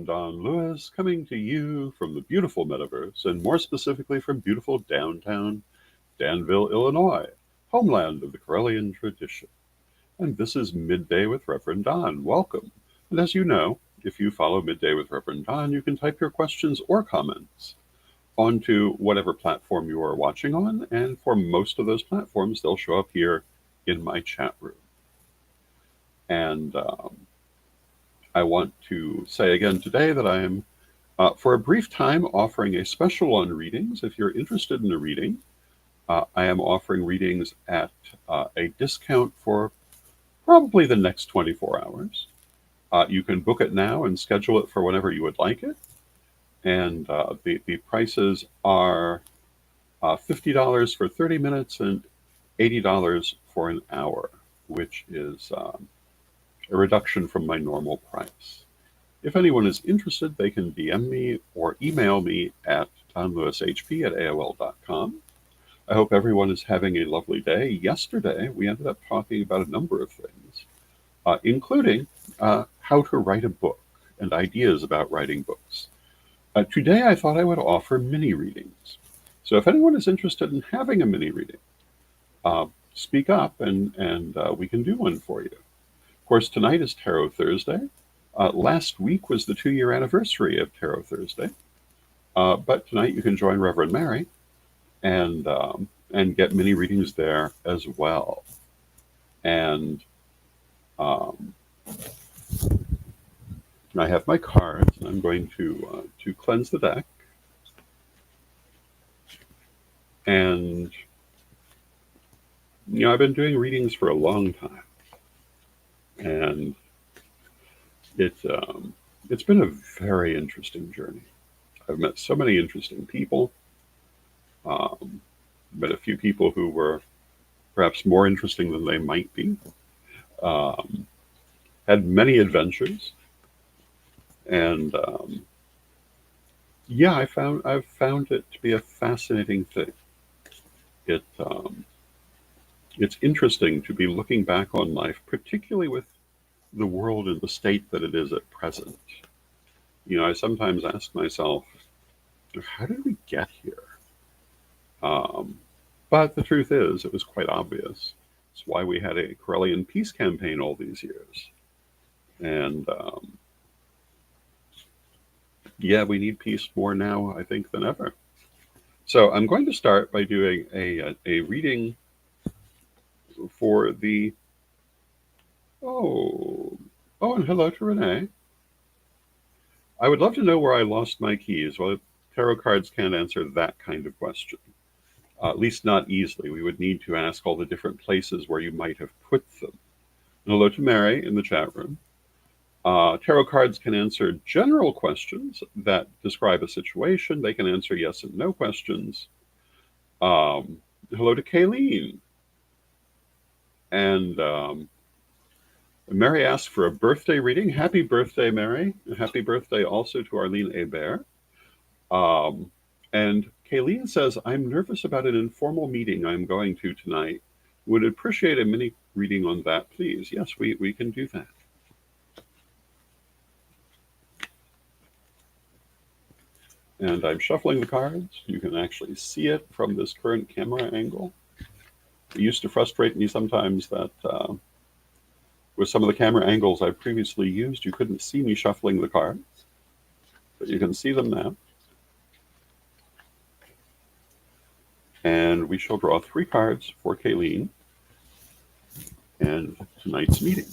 Reverend Don Lewis, coming to you from the beautiful metaverse, and more specifically from beautiful downtown Danville, Illinois, homeland of the Corellian tradition. And this is Midday with Reverend Don. Welcome. And as you know, if you follow Midday with Reverend Don, you can type your questions or comments onto whatever platform you are watching on, and for most of those platforms, they'll show up here in my chat room. And I want to say again today that I am, for a brief time, offering a special on readings. If you're interested in a reading, I am offering readings at a discount for probably the next 24 hours. You can book it now and schedule it for whenever you would like it. And the prices are $50 for 30 minutes and $80 for an hour, which is a reduction from my normal price. If anyone is interested, they can DM me or email me at donlewishp@aol.com. I hope everyone is having a lovely day. Yesterday, we ended up talking about a number of things, including how to write a book and ideas about writing books. Today, I thought I would offer mini readings. So if anyone is interested in having a mini reading, speak up and we can do one for you. Of course, tonight is Tarot Thursday. Last week was the 2-year anniversary of Tarot Thursday. But tonight you can join Reverend Mary and get mini readings there as well. And I have my cards, and I'm going to cleanse the deck. And I've been doing readings for a long time, and it's been a very interesting journey. I've met so many interesting people. Met a few people who were perhaps more interesting than they might be. Had many adventures. And I've found it to be a fascinating thing. It's interesting to be looking back on life, particularly with the world in the state that it is at present. I sometimes ask myself, how did we get here? But the truth is, it was quite obvious. It's why we had a Corellian peace campaign all these years. And we need peace more now, I think, than ever. So I'm going to start by doing a reading for the... and hello to Renee. I would love to know where I lost my keys. Well, tarot cards can't answer that kind of question. At least not easily. We would need to ask all the different places where you might have put them. And hello to Mary in the chat room. Tarot cards can answer general questions that describe a situation. They can answer yes and no questions. Hello to Kayleen. And Mary asked for a birthday reading. Happy birthday, Mary. And happy birthday also to Arlene Hebert. And Kayleen says, I'm nervous about an informal meeting I'm going to tonight. Would appreciate a mini reading on that, please. Yes, we can do that. And I'm shuffling the cards. You can actually see it from this current camera angle. It used to frustrate me sometimes that with some of the camera angles I've previously used, you couldn't see me shuffling the cards. But you can see them now. And we shall draw 3 cards for Kayleen and tonight's meeting.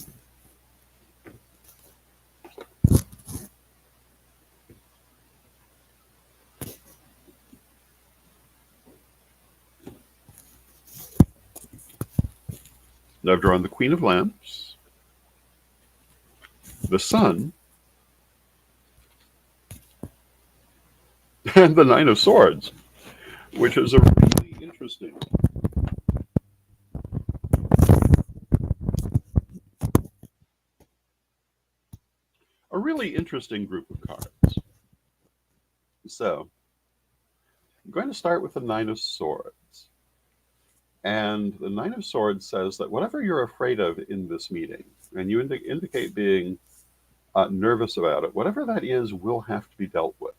I've drawn the Queen of Lamps, the Sun, and the Nine of Swords, which is a really interesting group of cards. So I'm going to start with the Nine of Swords. And the Nine of Swords says that whatever you're afraid of in this meeting, and you indicate being nervous about it, whatever that is will have to be dealt with.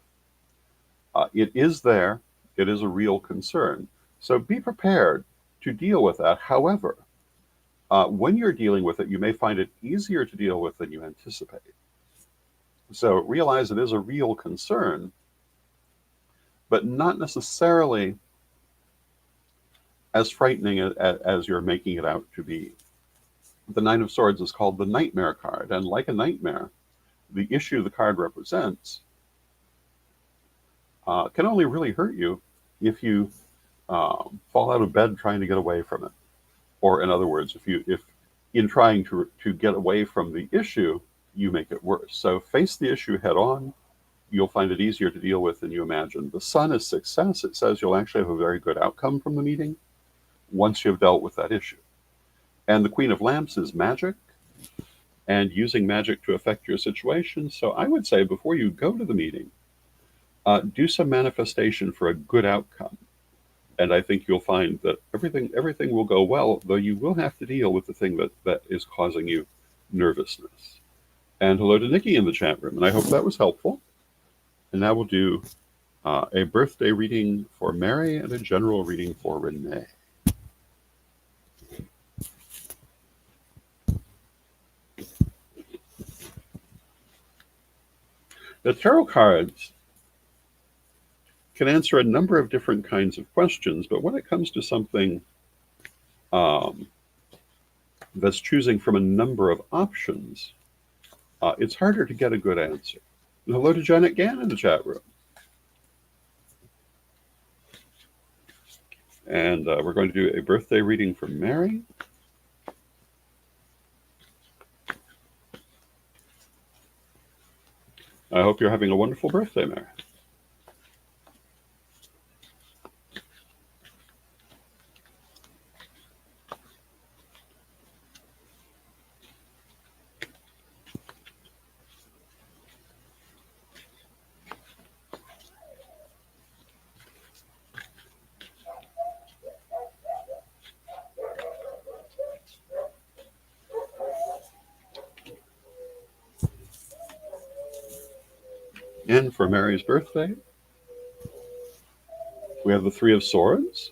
It is there. It is a real concern. So be prepared to deal with that. However, when you're dealing with it, you may find it easier to deal with than you anticipate. So realize it is a real concern, but not necessarily as frightening as you're making it out to be. The Nine of Swords is called the Nightmare card, and like a nightmare, the issue the card represents can only really hurt you if you fall out of bed trying to get away from it. Or in other words, if in trying to get away from the issue, you make it worse. So face the issue head on. You'll find it easier to deal with than you imagine. The Sun is success. It says you'll actually have a very good outcome from the meeting once you've dealt with that issue. And the Queen of Lamps is magic and using magic to affect your situation. So I would say before you go to the meeting, do some manifestation for a good outcome. And I think you'll find that everything will go well, though you will have to deal with the thing that is causing you nervousness. And hello to Nikki in the chat room, and I hope that was helpful. And now we'll do a birthday reading for Mary and a general reading for Renee. The tarot cards can answer a number of different kinds of questions, but when it comes to something that's choosing from a number of options, it's harder to get a good answer. And hello to Janet Gann in the chat room. And we're going to do a birthday reading for Mary. I hope you're having a wonderful birthday, Mary. And for Mary's birthday, we have the Three of Swords,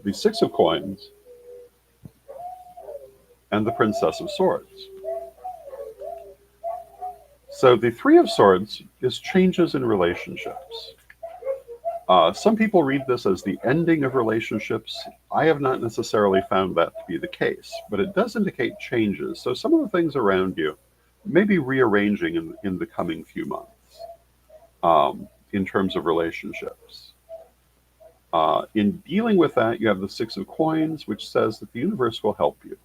the Six of Coins, and the Princess of Swords. So the Three of Swords is changes in relationships. Some people read this as the ending of relationships. I have not necessarily found that to be the case, but it does indicate changes. So some of the things around you may be rearranging in the coming few months in terms of relationships. In dealing with that, you have the Six of Coins, which says that the universe will help you,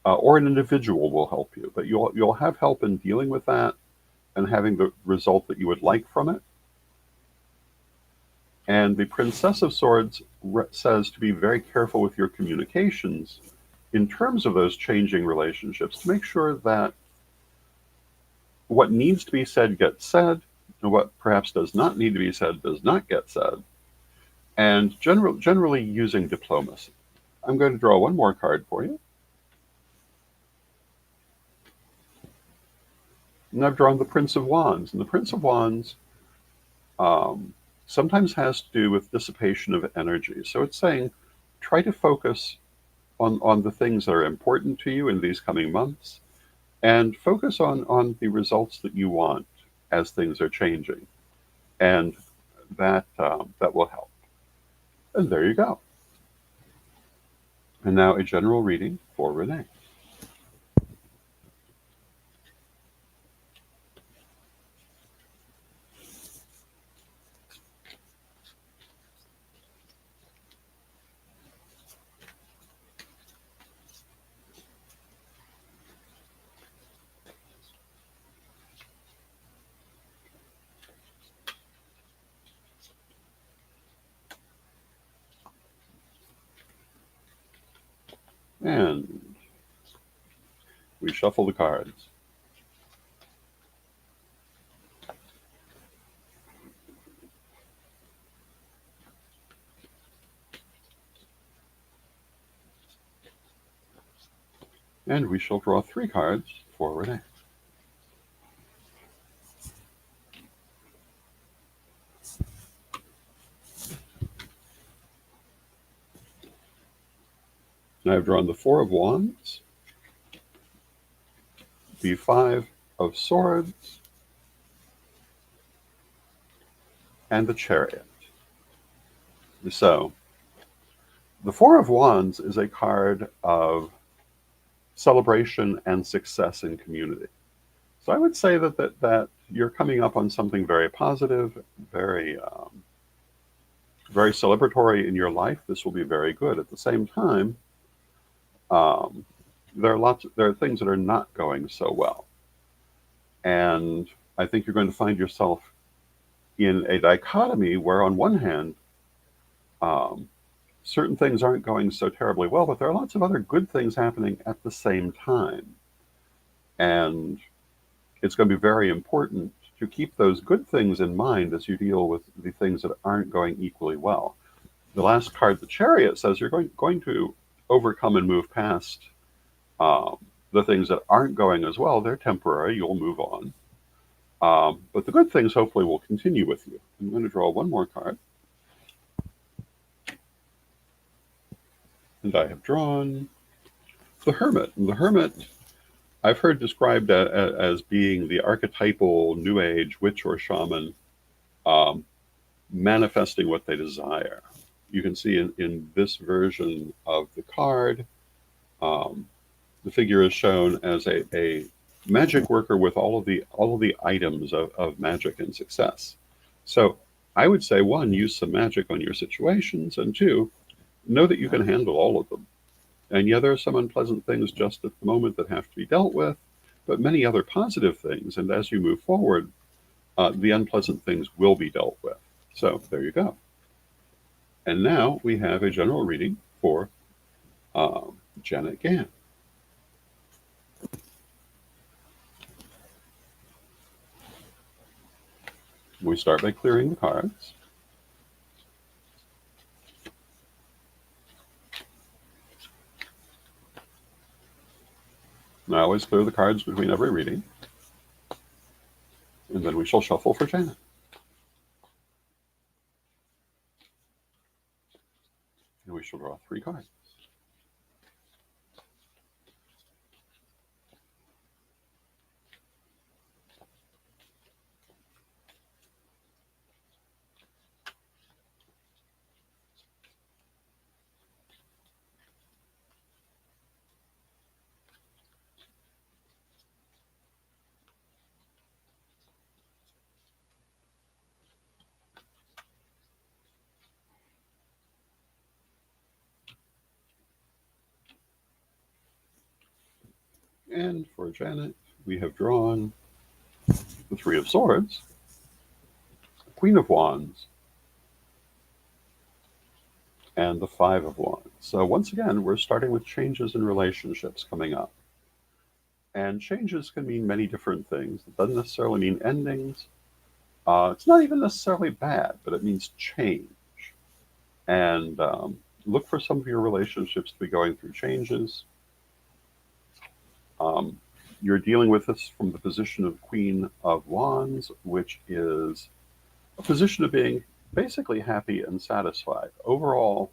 or an individual will help you, but you'll have help in dealing with that and having the result that you would like from it. And the Princess of Swords says to be very careful with your communications in terms of those changing relationships, to make sure that what needs to be said gets said, and what perhaps does not need to be said does not get said, and generally using diplomacy. I'm going to draw one more card for you. And I've drawn the Prince of Wands. And the Prince of Wands sometimes has to do with dissipation of energy. So it's saying, try to focus on the things that are important to you in these coming months, and focus on the results that you want as things are changing. And that will help. And there you go. And now a general reading for Renee. And we shuffle the cards. And we shall draw 3 cards for Renee. And I've drawn the 4 of Wands, the 5 of Swords, and the Chariot. So, the 4 of Wands is a card of celebration and success in community. So I would say that you're coming up on something very positive, very very celebratory in your life. This will be very good. At the same time, there are things that are not going so well, and I think you're going to find yourself in a dichotomy where, on one hand, certain things aren't going so terribly well, but there are lots of other good things happening at the same time, and it's going to be very important to keep those good things in mind as you deal with the things that aren't going equally well. The last card, the Chariot, says you're going to overcome and move past the things that aren't going as well. They're temporary. You'll move on. But the good things hopefully will continue with you. I'm going to draw one more card. And I have drawn the Hermit. And the Hermit, I've heard described as being the archetypal New Age witch or shaman, manifesting what they desire. You can see in this version of the card, the figure is shown as a magic worker with all of the items of magic and success. So I would say, 1, use some magic on your situations, and 2, know that you can handle all of them. And yeah, there are some unpleasant things just at the moment that have to be dealt with, but many other positive things. And as you move forward, the unpleasant things will be dealt with. So there you go. And now we have a general reading for Janet Gann. We start by clearing the cards. And I always clear the cards between every reading. And then we shall shuffle for Janet. And we shall draw 3 cards. And for Janet, we have drawn the 3 of Swords, the Queen of Wands, and the 5 of Wands. So once again, we're starting with changes in relationships coming up. And changes can mean many different things. It doesn't necessarily mean endings. It's not even necessarily bad, but it means change. And look for some of your relationships to be going through changes. You're dealing with this from the position of Queen of Wands, which is a position of being basically happy and satisfied. Overall,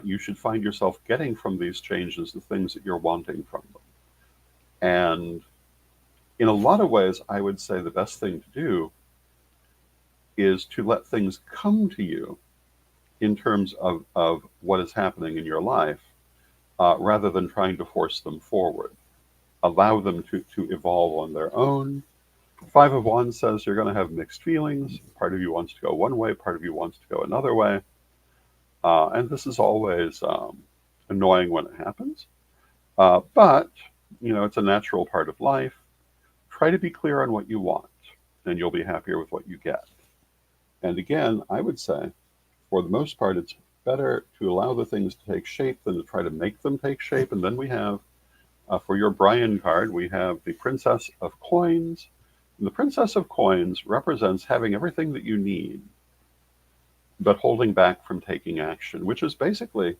you should find yourself getting from these changes the things that you're wanting from them. And in a lot of ways, I would say the best thing to do is to let things come to you in terms of what is happening in your life, rather than trying to force them forward. Allow them to evolve on their own. 5 of Wands says you're going to have mixed feelings. Part of you wants to go one way, part of you wants to go another way. And this is always annoying when it happens. But, it's a natural part of life. Try to be clear on what you want, and you'll be happier with what you get. And again, I would say, for the most part, it's better to allow the things to take shape than to try to make them take shape. And then we have, for your Brian card, we have the Princess of Coins. And the Princess of Coins represents having everything that you need, but holding back from taking action, which is basically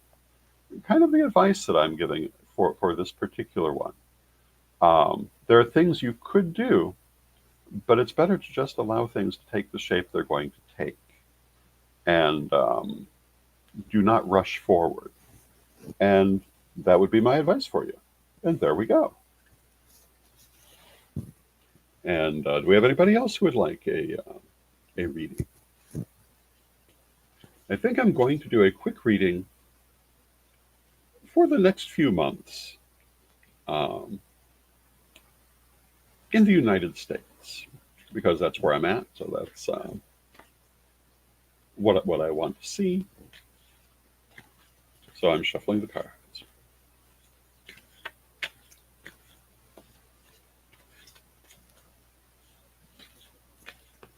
kind of the advice that I'm giving for this particular one. There are things you could do, but it's better to just allow things to take the shape they're going to take, and do not rush forward. And that would be my advice for you. And there we go. And do we have anybody else who would like a reading? I think I'm going to do a quick reading for the next few months in the United States, because that's where I'm at. So that's what I want to see. So I'm shuffling the cards.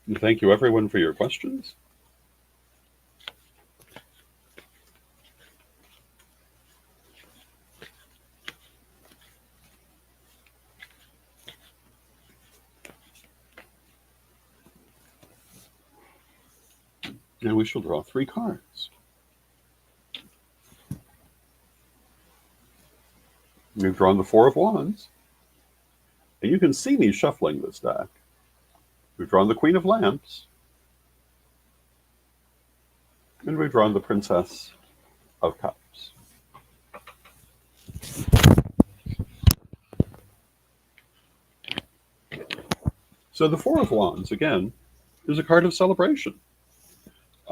And thank you, everyone, for your questions. And we shall draw 3 cards. We've drawn the 4 of Wands. And you can see me shuffling this deck. We've drawn the Queen of Lamps. And we've drawn the Princess of Cups. So the 4 of Wands, again, is a card of celebration.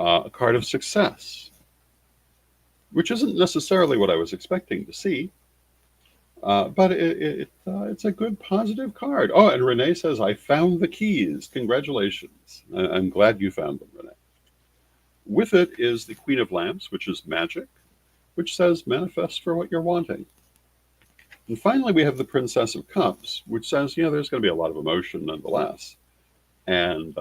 A card of success, which isn't necessarily what I was expecting to see, but it's a good positive card. Oh, and Renee says, I found the keys. Congratulations. I'm glad you found them, Renee. With it is the Queen of Lamps, which is magic, which says manifest for what you're wanting. And finally, we have the Princess of Cups, which says, there's going to be a lot of emotion nonetheless. And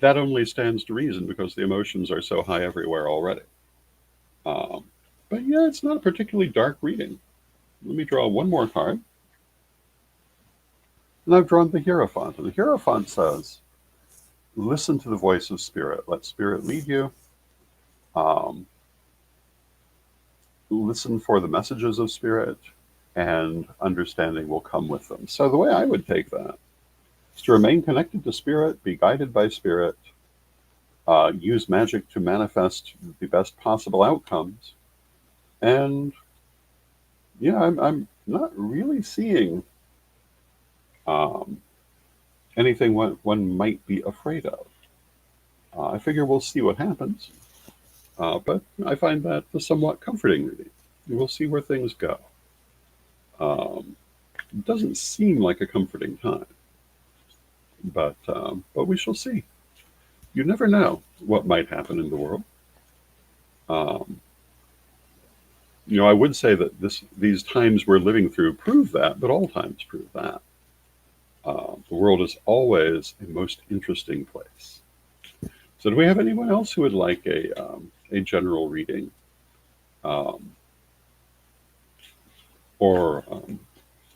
that only stands to reason because the emotions are so high everywhere already. But yeah, it's not a particularly dark reading. Let me draw one more card. And I've drawn the Hierophant. And the Hierophant says, listen to the voice of Spirit. Let Spirit lead you. Listen for the messages of Spirit, and understanding will come with them. So the way I would take that is to remain connected to Spirit, be guided by Spirit, use magic to manifest the best possible outcomes. And I'm not really seeing anything one might be afraid of. I figure we'll see what happens, but I find that a somewhat comforting reading. We'll see where things go. It doesn't seem like a comforting time, but we shall see. You never know what might happen in the world. I would say that these times we're living through prove that, but all times prove that. The world is always a most interesting place. So do we have anyone else who would like a general reading? Or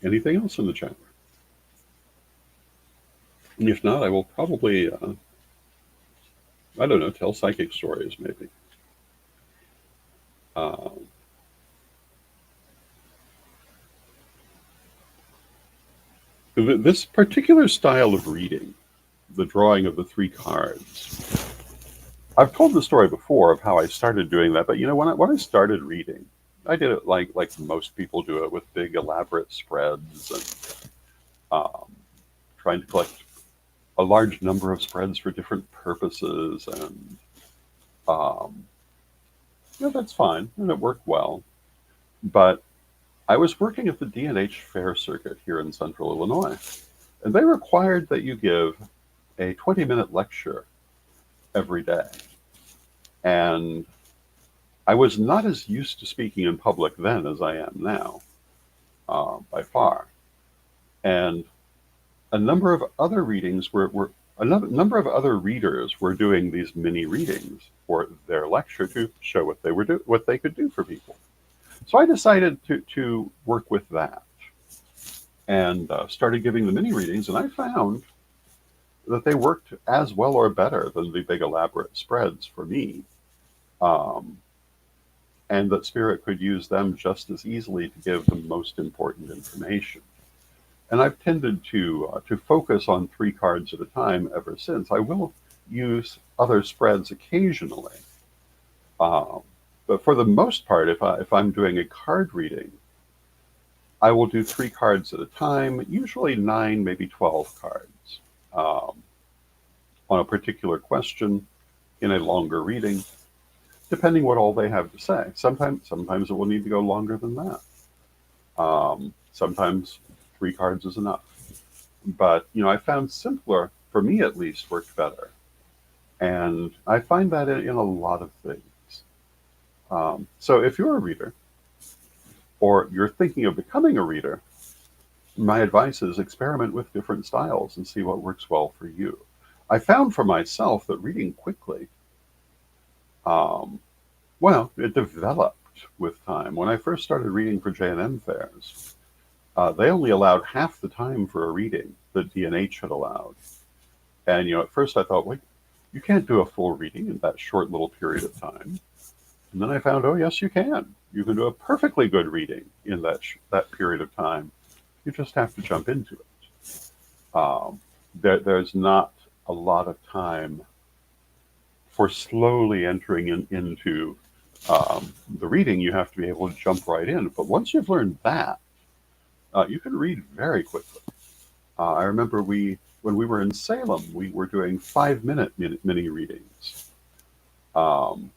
anything else in the chat room? And if not, I will probably, I don't know, tell psychic stories maybe. This particular style of reading, the drawing of the 3 cards, I've told the story before of how I started doing that, but when I started reading, I did it like most people do it, with big elaborate spreads and trying to collect a large number of spreads for different purposes, and that's fine, and it worked well. But I was working at the D&H Fair Circuit here in Central Illinois, and they required that you give a 20-minute lecture every day. And I was not as used to speaking in public then as I am now, by far. And a number of other readings a number of other readers were doing these mini readings for their lecture to show what they could do for people. So I decided to work with that, and started giving the mini readings, and I found that they worked as well or better than the big elaborate spreads for me. and that Spirit could use them just as easily to give the most important information. And I've tended to focus on 3 cards at a time ever since. I will use other spreads occasionally, um, but for the most part, if I'm doing a card reading, I will do 3 cards at a time, usually 9, maybe 12 cards um, on a particular question in a longer reading, depending what all they have to say. Sometimes it will need to go longer than that. Sometimes 3 cards is enough. But I found simpler, for me at least, worked better, and I find that in a lot of things. So if you're a reader or you're thinking of becoming a reader, my advice is experiment with different styles and see what works well for you. I found for myself that reading quickly, um, well, it developed with time. When I first started reading for J&M fairs, they only allowed half the time for a reading that D&H had allowed. And at first I thought, wait, you can't do a full reading in that short little period of time. And then I found, oh yes, you can. You can do a perfectly good reading in that period of time. You just have to jump into it. There's not a lot of time for slowly entering into the reading. You have to be able to jump right in. But once you've learned that, you can read very quickly. I remember when we were in Salem, we were doing 5-minute mini readings, um,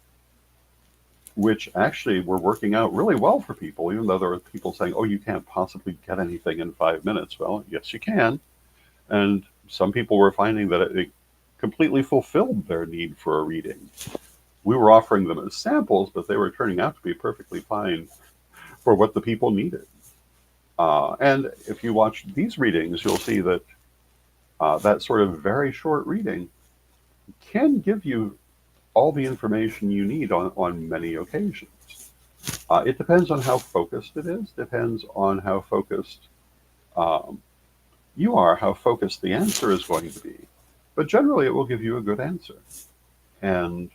which actually were working out really well for people, even though there were people saying, oh, you can't possibly get anything in 5 minutes. Well, yes, you can. And some people were finding that it completely fulfilled their need for a reading. We were offering them as samples, but they were turning out to be perfectly fine for what the people needed. And if you watch these readings, you'll see that that sort of very short reading can give you all the information you need on many occasions. It depends on how focused it is, depends on how focused um, you are, how focused the answer is going to be. But generally, it will give you a good answer. And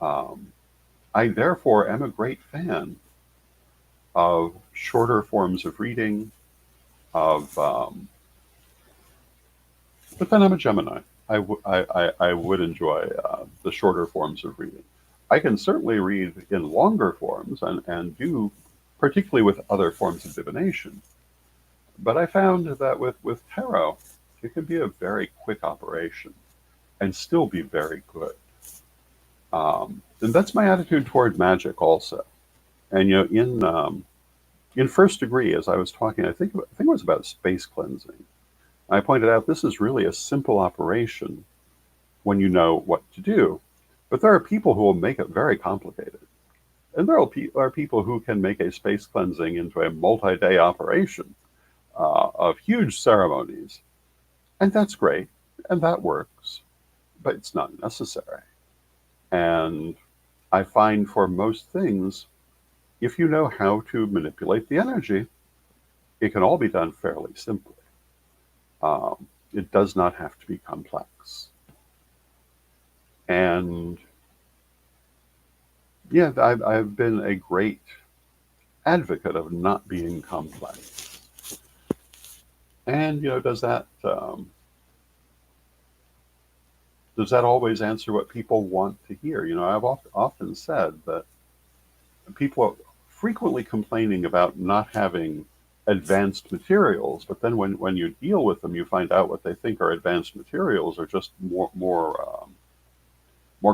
um, I therefore am a great fan of shorter forms of reading, but then I'm a Gemini. I would enjoy the shorter forms of reading. I can certainly read in longer forms and do, particularly with other forms of divination. But I found that with tarot, it can be a very quick operation and still be very good. And that's my attitude toward magic also. And in First Degree, as I was talking, I think it was about space cleansing. I pointed out this is really a simple operation when you know what to do. But there are people who will make it very complicated. And there are people who can make a space cleansing into a multi-day operation of huge ceremonies. And that's great, and that works, but it's not necessary. And I find for most things, if you know how to manipulate the energy, it can all be done fairly simply. It does not have to be complex. And yeah, I've been a great advocate of not being complex. And does that always answer what people want to hear? I've often said that people are frequently complaining about not having advanced materials, but then when you deal with them, you find out what they think are advanced materials are just more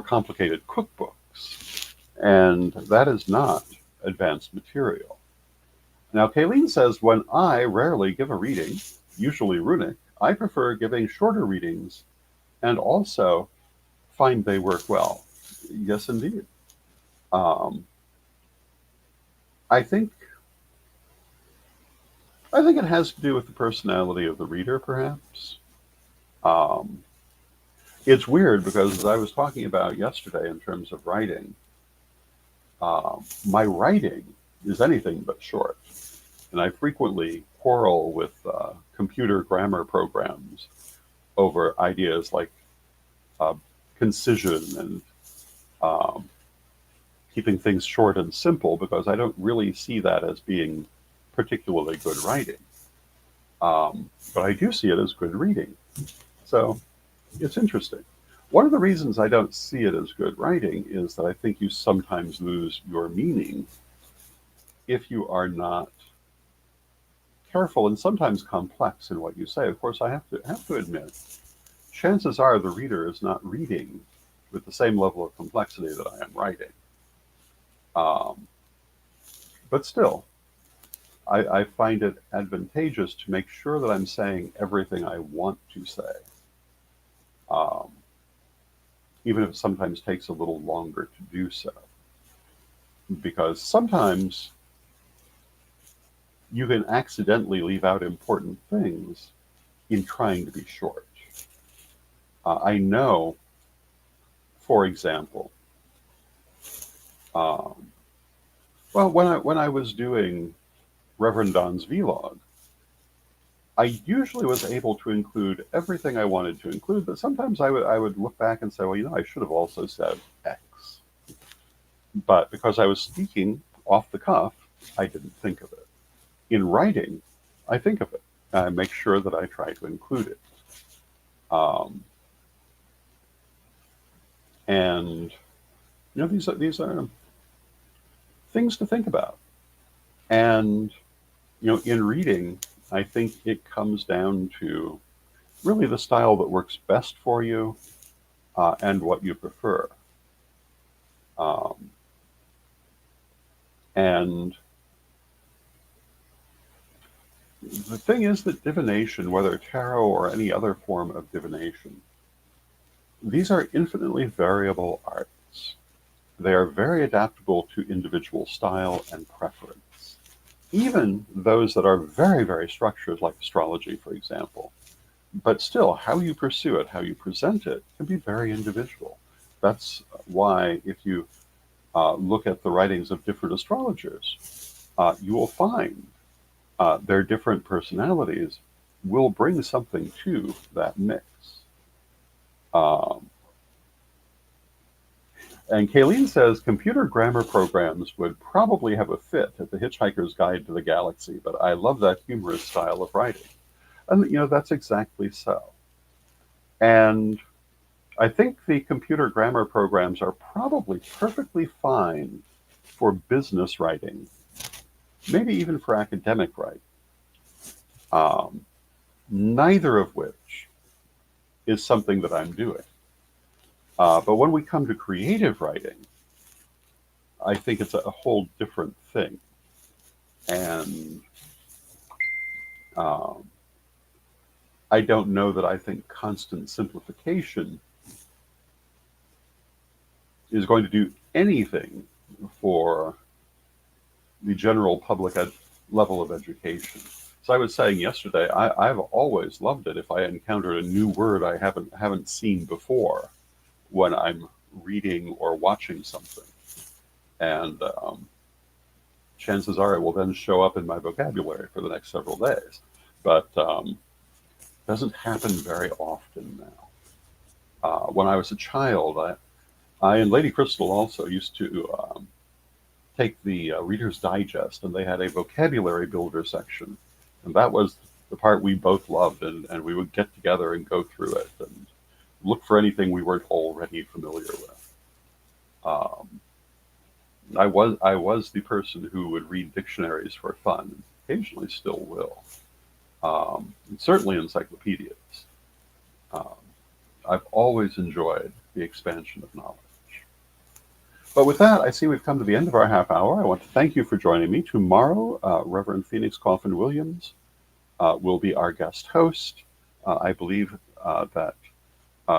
complicated cookbooks, and that is not advanced material. Now, Kayleen says, when I rarely give a reading, usually runic, I prefer giving shorter readings and also find they work well. Yes, indeed. Um, I think it has to do with the personality of the reader, perhaps. Um, it's weird because, as I was talking about yesterday in terms of writing, my writing is anything but short. And I frequently quarrel with computer grammar programs over ideas like uh, concision and um, keeping things short and simple because I don't really see that as being particularly good writing. But I do see it as good reading. So it's interesting. One of the reasons I don't see it as good writing is that I think you sometimes lose your meaning if you are not careful and sometimes complex in what you say. Of course, I have to admit, chances are the reader is not reading with the same level of complexity that I am writing. But still, I find it advantageous to make sure that I'm saying everything I want to say, even if it sometimes takes a little longer to do so. Because sometimes you can accidentally leave out important things in trying to be short. I know, for example, well, when I was doing Rev Don's vlog, I usually was able to include everything I wanted to include, but sometimes I would look back and say, well, I should have also said X. But because I was speaking off the cuff, I didn't think of it. In writing, I think of it. I make sure that I try to include it. And these are things to think about. And in reading, I think it comes down to really the style that works best for you and what you prefer. And the thing is that divination, whether tarot or any other form of divination, these are infinitely variable arts. They are very adaptable to individual style and preference. Even those that are very, very structured, like astrology, for example. But still, how you pursue it, how you present it, can be very individual. That's why if you look at the writings of different astrologers, you will find their different personalities will bring something to that mix. And Kayleen says computer grammar programs would probably have a fit at the Hitchhiker's Guide to the Galaxy, but I love that humorous style of writing. And that's exactly so. And I think the computer grammar programs are probably perfectly fine for business writing, maybe even for academic writing, neither of which is something that I'm doing. But when we come to creative writing, I think it's a whole different thing. And I don't know that I think constant simplification is going to do anything for the general public level of education. So I was saying yesterday, I've always loved it if I encountered a new word I haven't seen before when I'm reading or watching something. And chances are it will then show up in my vocabulary for the next several days. But it doesn't happen very often now. When I was a child, I and Lady Crystal also used to take the Reader's Digest, and they had a vocabulary builder section. And that was the part we both loved, and we would get together and go through it and look for anything we weren't already familiar with. I was the person who would read dictionaries for fun, and occasionally still will, and certainly encyclopedias. I've always enjoyed the expansion of knowledge. But with that, I see we've come to the end of our half hour. I want to thank you for joining me. Tomorrow, Reverend Phoenix Coffin Williams will be our guest host. I believe that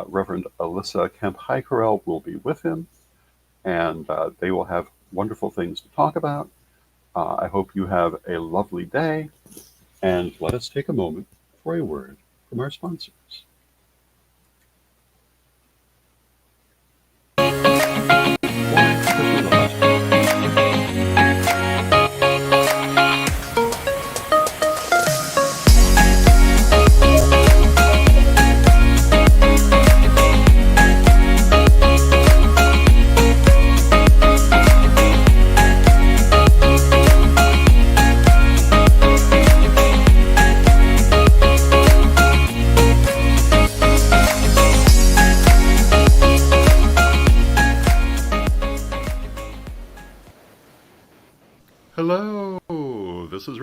Reverend Alyssa Kemp-Heikerel will be with him, and they will have wonderful things to talk about. I hope you have a lovely day, and let us take a moment for a word from our sponsors.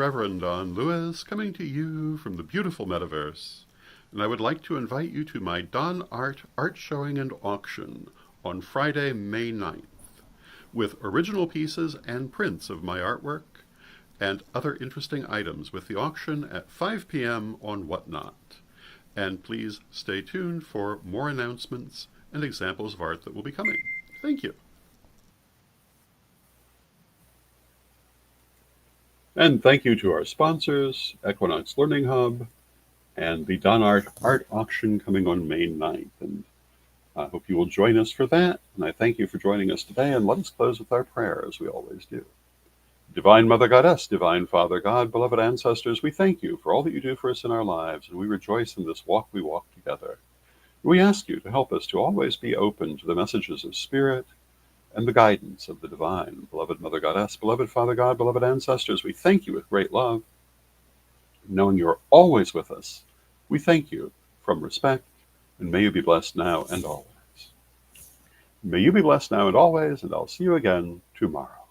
Rev Don Lewis, coming to you from the beautiful metaverse, and I would like to invite you to my Don Art showing and auction on Friday, May 9th, with original pieces and prints of my artwork and other interesting items, with the auction at 5 p.m. on Whatnot. And please stay tuned for more announcements and examples of art that will be coming. Thank you. And thank you to our sponsors, Equinox Learning Hub, and the Don Art auction coming on May 9th. And I hope you will join us for that. And I thank you for joining us today. And let us close with our prayer, as we always do. Divine Mother Goddess, Divine Father God, beloved ancestors, we thank you for all that you do for us in our lives, and we rejoice in this walk we walk together. We ask you to help us to always be open to the messages of Spirit and the guidance of the divine. Beloved Mother Goddess, beloved Father God, beloved ancestors, we thank you with great love. Knowing you are always with us, we thank you from respect, and may you be blessed now and always. May you be blessed now and always, and I'll see you again tomorrow.